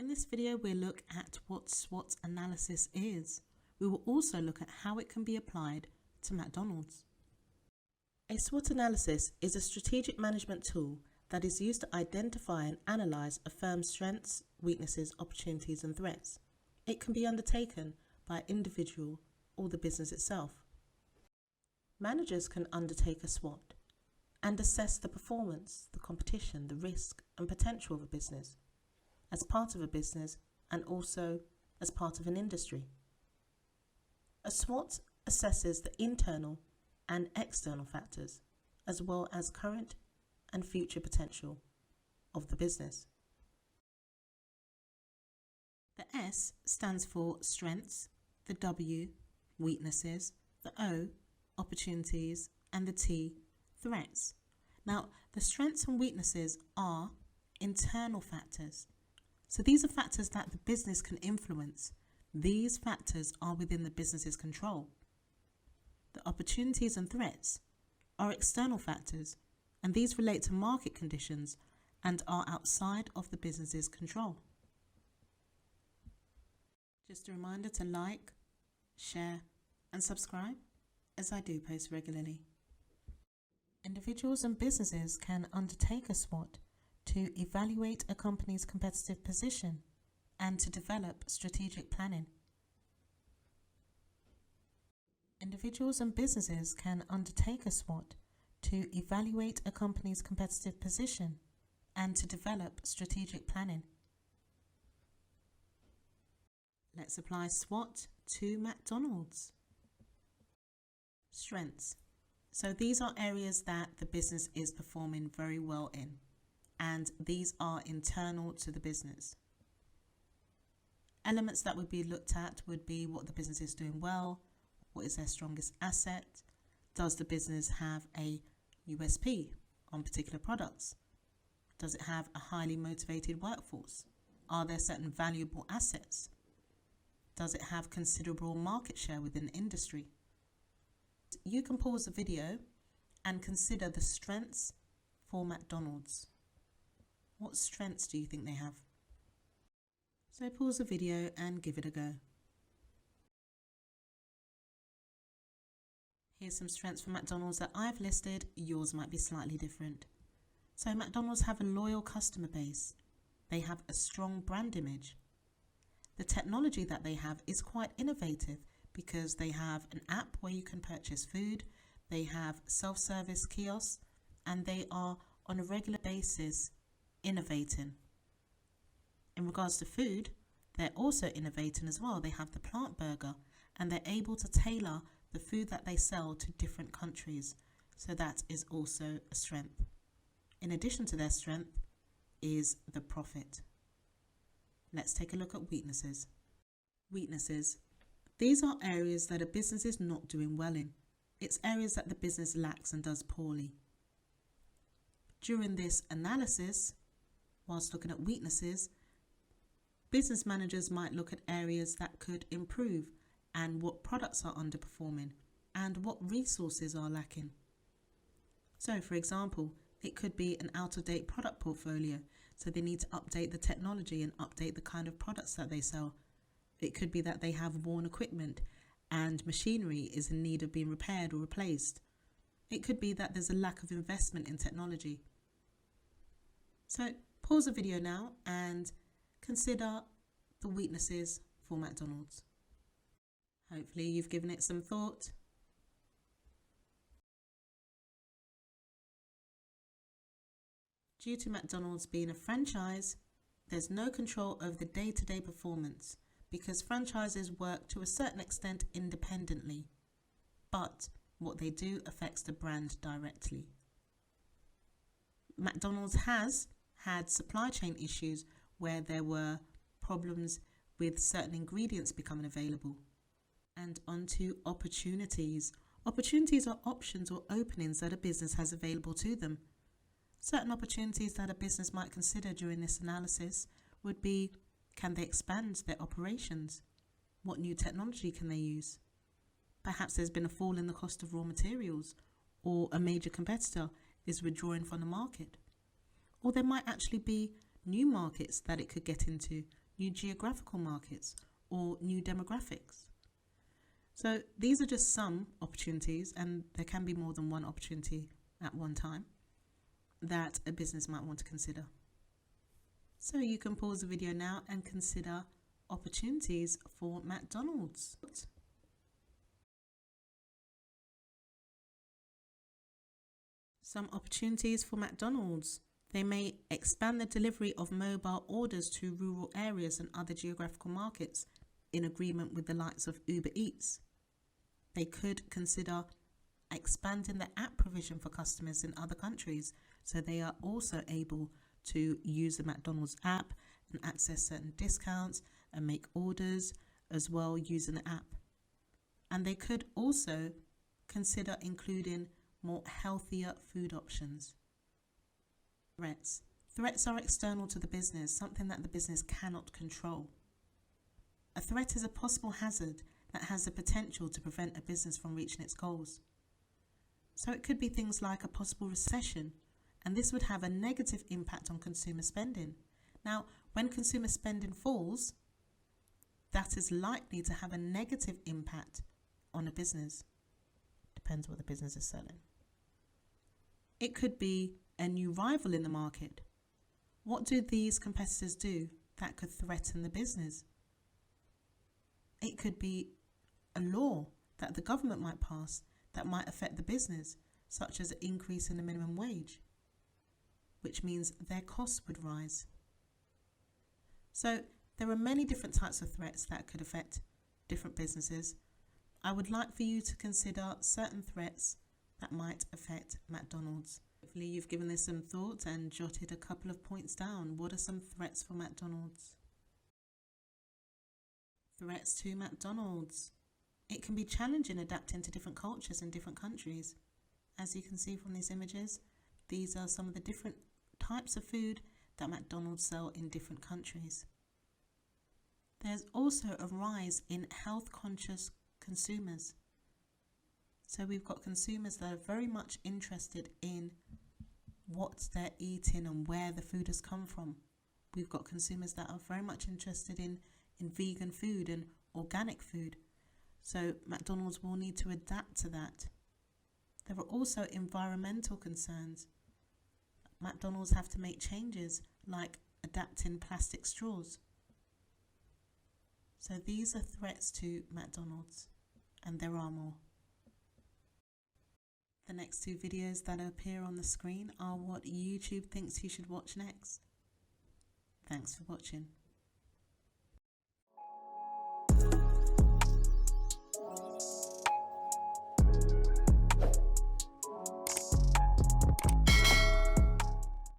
In this video, we'll look at what SWOT analysis is. We will also look at how it can be applied to McDonald's. A SWOT analysis is a strategic management tool that is used to identify and analyze a firm's strengths, weaknesses, opportunities, and threats. It can be undertaken by an individual or the business itself. Managers can undertake a SWOT and assess the performance, the competition, the risk, and potential of a business as part of a business and also as part of an industry. A SWOT assesses the internal and external factors as well as current and future potential of the business. The S stands for strengths, the W, weaknesses, the O, opportunities, and the T, threats. Now, the strengths and weaknesses are internal factors. So these are factors that the business can influence. These factors are within the business's control. The opportunities and threats are external factors, and these relate to market conditions and are outside of the business's control. Just a reminder to like, share, and subscribe, as I do post regularly. Individuals and businesses can undertake a SWOT to evaluate a company's competitive position and to develop strategic planning. Individuals and businesses can undertake a SWOT to evaluate a company's competitive position and to develop strategic planning. Let's apply SWOT to McDonald's. Strengths. So these are areas that the business is performing very well in, and these are internal to the business. Elements that would be looked at would be what the business is doing well, what is their strongest asset, does the business have a USP on particular products, does it have a highly motivated workforce, are there certain valuable assets, does it have considerable market share within the industry. You can pause the video and consider the strengths for McDonald's. What strengths do you think they have? So pause the video and give it a go. Here's some strengths for McDonald's that I've listed. Yours might be slightly different. So McDonald's have a loyal customer base. They have a strong brand image. The technology that they have is quite innovative because they have an app where you can purchase food, they have self-service kiosks, and they are on a regular basis innovating. In regards to food, they're also innovating as well. They have the plant burger and they're able to tailor the food that they sell to different countries. So that is also a strength. In addition to their strength is the profit. Let's take a look at weaknesses. Weaknesses. These are areas that a business is not doing well in. It's areas that the business lacks and does poorly. During this analysis, whilst looking at weaknesses, business managers might look at areas that could improve and what products are underperforming and what resources are lacking. So, for example, it could be an out-of-date product portfolio, so they need to update the technology and update the kind of products that they sell. It could be that they have worn equipment and machinery is in need of being repaired or replaced. It could be that there's a lack of investment in technology. So pause the video now and consider the weaknesses for McDonald's. Hopefully you've given it some thought. Due to McDonald's being a franchise, there's no control over the day-to-day performance because franchises work to a certain extent independently, but what they do affects the brand directly. McDonald's has had supply chain issues where there were problems with certain ingredients becoming available. And onto opportunities. Opportunities are options or openings that a business has available to them. Certain opportunities that a business might consider during this analysis would be, can they expand their operations? What new technology can they use? Perhaps there's been a fall in the cost of raw materials, or a major competitor is withdrawing from the market. Or there might actually be new markets that it could get into, new geographical markets, or new demographics. So these are just some opportunities, and there can be more than one opportunity at one time that a business might want to consider. So you can pause the video now and consider opportunities for McDonald's. Some opportunities for McDonald's. They may expand the delivery of mobile orders to rural areas and other geographical markets in agreement with the likes of Uber Eats. They could consider expanding the app provision for customers in other countries so they are also able to use the McDonald's app and access certain discounts and make orders as well using the app. And they could also consider including more healthier food options. Threats are external to the business, something that the business cannot control. A threat is a possible hazard that has the potential to prevent a business from reaching its goals. So it could be things like a possible recession, and this would have a negative impact on consumer spending. Now, when consumer spending falls, that is likely to have a negative impact on a business. Depends what the business is selling. It could be a new rival in the market. What do these competitors do that could threaten the business? It could be a law that the government might pass that might affect the business, such as an increase in the minimum wage, which means their costs would rise. So there are many different types of threats that could affect different businesses. I would like for you to consider certain threats that might affect McDonald's. Hopefully you've given this some thought and jotted a couple of points down. What are some threats for McDonald's? Threats to McDonald's. It can be challenging adapting to different cultures in different countries. As you can see from these images, these are some of the different types of food that McDonald's sell in different countries. There's also a rise in health-conscious consumers. So we've got consumers that are very much interested in what they're eating and where the food has come from. We've got consumers that are very much interested in vegan food and organic food. So McDonald's will need to adapt to that. There are also environmental concerns. McDonald's have to make changes like adapting plastic straws. So these are threats to McDonald's, and there are more. The next two videos that appear on the screen are what YouTube thinks you should watch next. Thanks for watching.